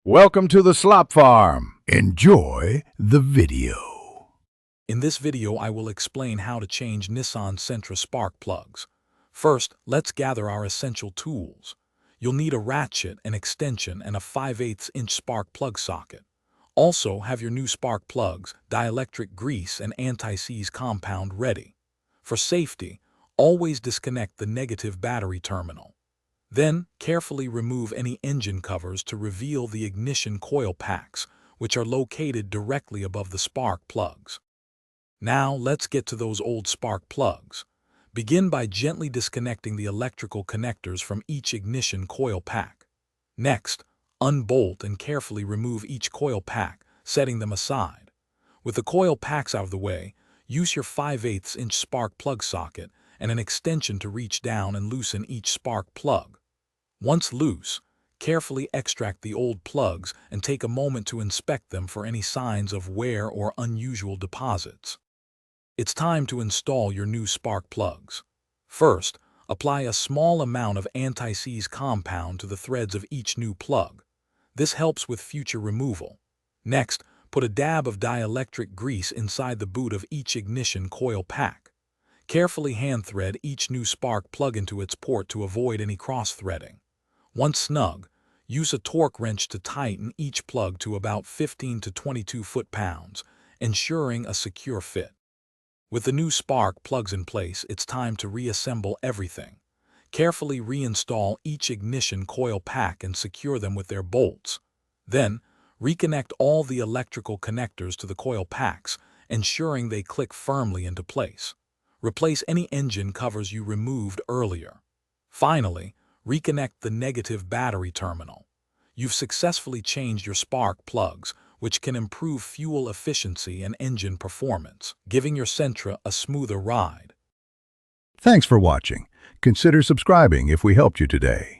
Welcome to the Slop Farm. Enjoy the video. In this video, I will explain how to change Nissan Sentra spark plugs. First, let's gather our essential tools. You'll need a ratchet, an extension, and a 5/8" spark plug socket. Also, have your new spark plugs, dielectric grease, and anti-seize compound ready. For safety, always disconnect the negative battery terminal. Then, carefully remove any engine covers to reveal the ignition coil packs, which are located directly above the spark plugs. Now, let's get to those old spark plugs. Begin by gently disconnecting the electrical connectors from each ignition coil pack. Next, unbolt and carefully remove each coil pack, setting them aside. With the coil packs out of the way, use your 5/8" spark plug socket and an extension to reach down and loosen each spark plug. Once loose, carefully extract the old plugs and take a moment to inspect them for any signs of wear or unusual deposits. It's time to install your new spark plugs. First, apply a small amount of anti-seize compound to the threads of each new plug. This helps with future removal. Next, put a dab of dielectric grease inside the boot of each ignition coil pack. Carefully hand-thread each new spark plug into its port to avoid any cross-threading. Once snug, use a torque wrench to tighten each plug to about 15 to 22 foot-pounds, ensuring a secure fit. With the new spark plugs in place, it's time to reassemble everything. Carefully reinstall each ignition coil pack and secure them with their bolts. Then, reconnect all the electrical connectors to the coil packs, ensuring they click firmly into place. Replace any engine covers you removed earlier. Finally, reconnect the negative battery terminal. You've successfully changed your spark plugs, which can improve fuel efficiency and engine performance, giving your Sentra a smoother ride. Thanks for watching. Consider subscribing if we helped you today.